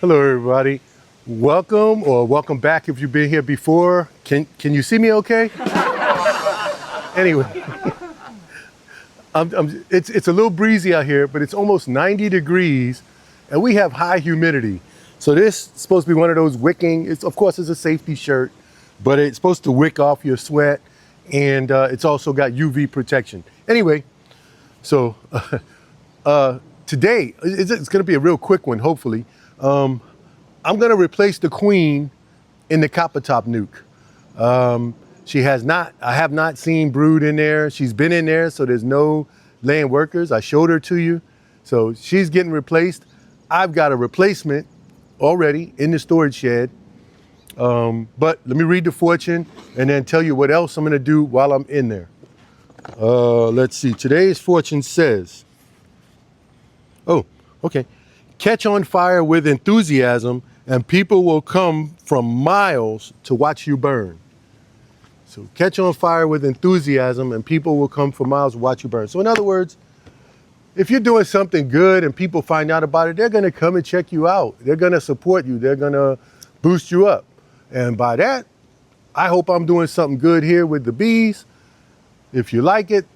Hello, everybody. Welcome back if you've been here before. Can you see me okay? Anyway, it's a little breezy out here, but it's almost 90 degrees, and we have high humidity. So this is supposed to be one of those wicking. Of course, it's a safety shirt, but it's supposed to wick off your sweat, and it's also got UV protection. Anyway, so today it's going to be a real quick one, hopefully. I'm going to replace the queen in the Copper Top Nuc. I have not seen brood in there. She's been in there, so there's no laying workers. I showed her to you. So she's getting replaced. I've got a replacement already in the storage shed. But let me read the fortune and then tell you what else I'm going to do while I'm in there. Let's see. Today's fortune says, oh, okay. Catch on fire with enthusiasm and people will come from miles to watch you burn. So catch on fire with enthusiasm and people will come from miles to watch you burn. So in other words, if you're doing something good and people find out about it, they're going to come and check you out. They're going to support you. They're going to boost you up. And by that, I hope I'm doing something good here with the bees. If you like it,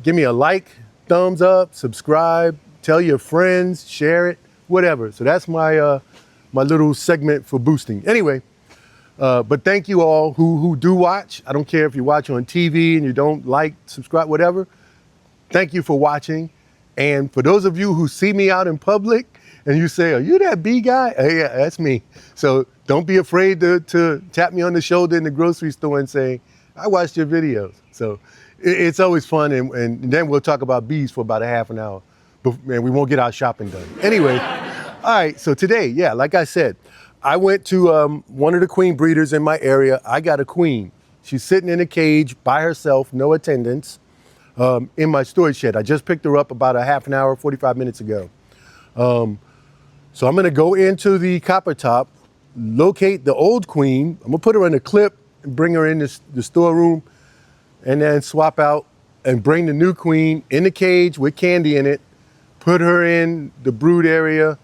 give me a like, thumbs up, subscribe, tell your friends, share it, whatever. So that's my my little segment for boosting. Anyway, but thank you all who do watch. I don't care if you watch on TV and you don't like, subscribe, whatever. Thank you for watching. And for those of you who see me out in public and you say, are you that bee guy? Hey, yeah, that's me. So don't be afraid to tap me on the shoulder in the grocery store and say, I watched your videos. So it's always fun. And then we'll talk about bees for about a half an hour. But man, we won't get our shopping done. Anyway, all right, so today, yeah, like I said, I went to one of the queen breeders in my area. I got a queen. She's sitting in a cage by herself, no attendants, in my storage shed. I just picked her up about a half an hour, 45 minutes ago. So I'm gonna go into the Copper Top, locate the old queen. I'm gonna put her in a clip and bring her in the storeroom and then swap out and bring the new queen in the cage with candy in it, put her in the brood area,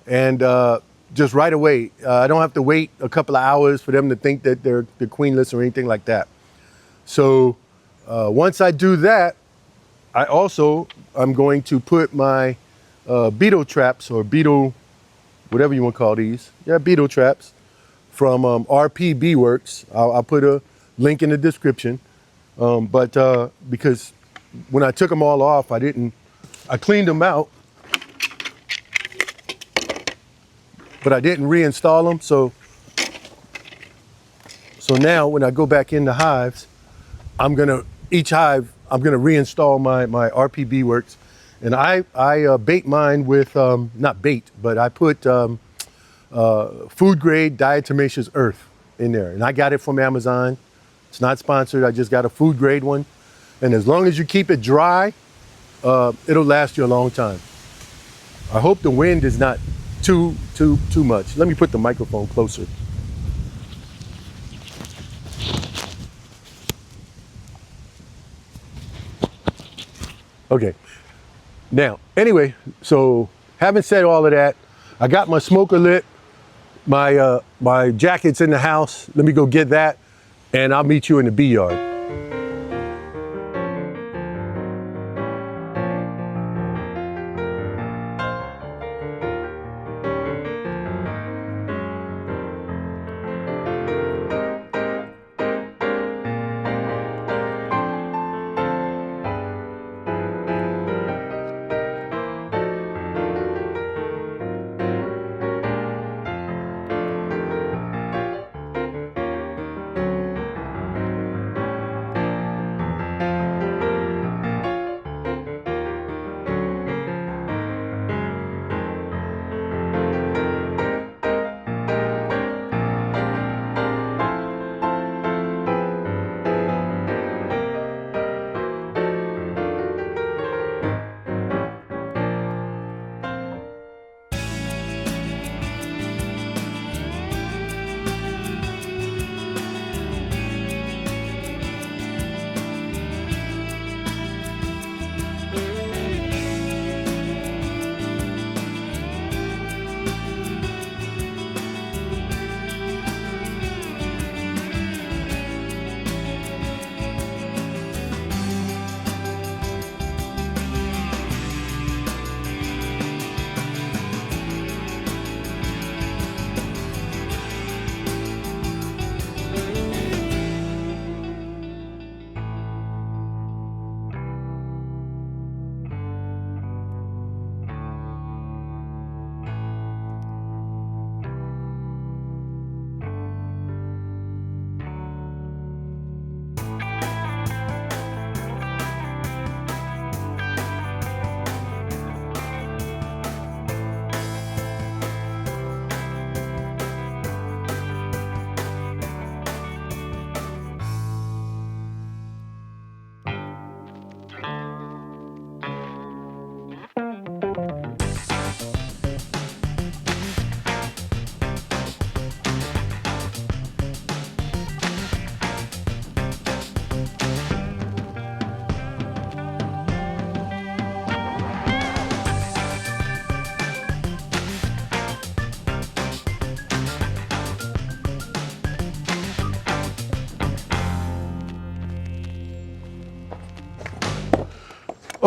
and just right away. I don't have to wait a couple of hours for them to think that they're queenless or anything like that. So once I do that, I'm going to put my beetle traps or beetle, whatever you want to call these. Yeah, beetle traps from RP Bee Works. I'll put a link in the description. Because when I took them all off, I cleaned them out, but I didn't reinstall them. So now when I go back in the hives, each hive, I'm gonna reinstall my RP Bee Works. And I bait mine with, not bait, but I put food grade diatomaceous earth in there. And I got it from Amazon. It's not sponsored, I just got a food grade one. And as long as you keep it dry, it'll last you a long time. I hope the wind is not too much. Let me put the microphone closer. Okay. Now, anyway, so having said all of that, I got my smoker lit, my jacket's in the house. Let me go get that, and I'll meet you in the bee yard.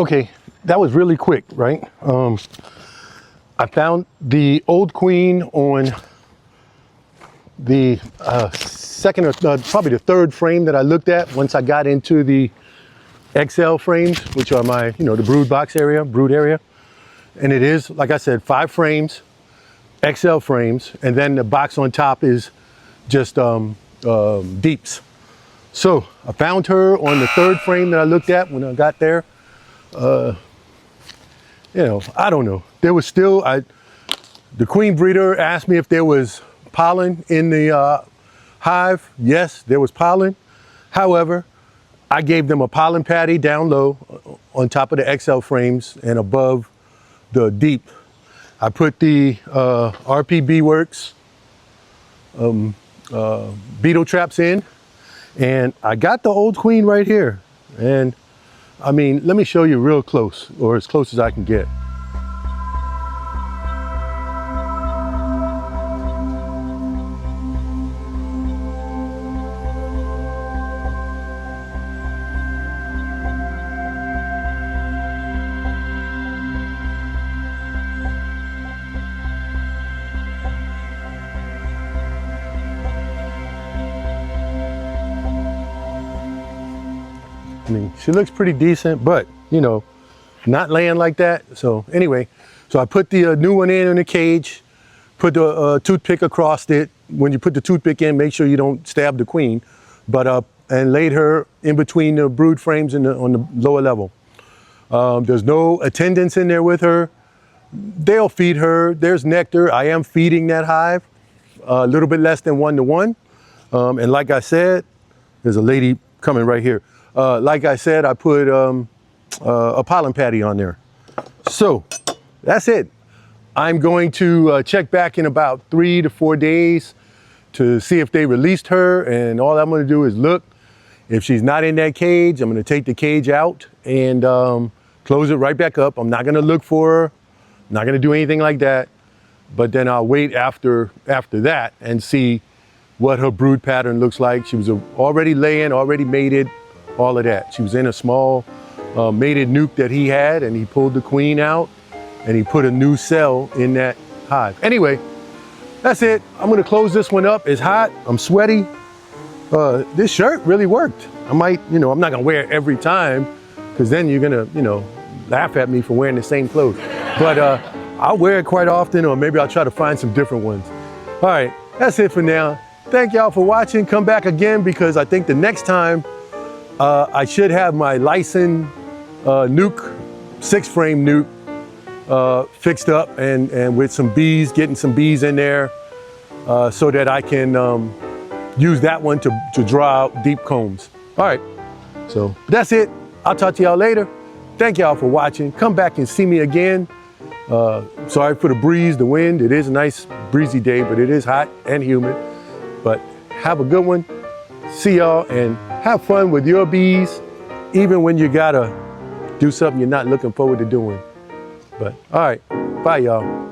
Okay, that was really quick, right? I found the old queen on the second or probably the third frame that I looked at once I got into the XL frames, which are my, the brood area. And it is, like I said, 5 frames, XL frames, and then the box on top is just deeps. So I found her on the third frame that I looked at when I got there. I don't know. There was still, the queen breeder asked me if there was pollen in the hive. Yes, there was pollen. However, I gave them a pollen patty down low on top of the XL frames and above the deep. I put the RPB Works beetle traps in, and I got the old queen right here. And I mean, let me show you real close, or as close as I can get. I mean, she looks pretty decent, but not laying like that. So anyway, so I put the new one in the cage, put the toothpick across it. When you put the toothpick in, make sure you don't stab the queen, but and laid her in between the brood frames on the lower level. There's no attendants in there with her. They'll feed her. There's nectar. I am feeding that hive a little bit less than 1-to-1. And like I said, there's a lady coming right here. Like I said, I put a pollen patty on there. So that's it. I'm going to check back in about 3 to 4 days to see if they released her. And all I'm going to do is look. If she's not in that cage, I'm going to take the cage out and close it right back up. I'm not going to look for her. I'm not going to do anything like that. But then I'll wait after that and see what her brood pattern looks like. She was already laying, already mated. All of that. She was in a small mated nuc that he had, and he pulled the queen out and he put a new cell in that hive. Anyway, that's it. I'm gonna close this one up. It's hot, I'm sweaty. This shirt really worked. I might, I'm not gonna wear it every time because then you're gonna, laugh at me for wearing the same clothes. But I'll wear it quite often, or maybe I'll try to find some different ones. All right, that's it for now. Thank y'all for watching. Come back again because I think the next time I should have my Lyson nuc, 6-frame nuc, fixed up and with some bees, getting some bees in there so that I can use that one to draw out deep combs. All right, so that's it. I'll talk to y'all later. Thank y'all for watching. Come back and see me again. Sorry for the breeze, the wind. It is a nice breezy day, but it is hot and humid. But have a good one. See y'all and have fun with your bees, even when you gotta do something you're not looking forward to doing. But all right, bye y'all.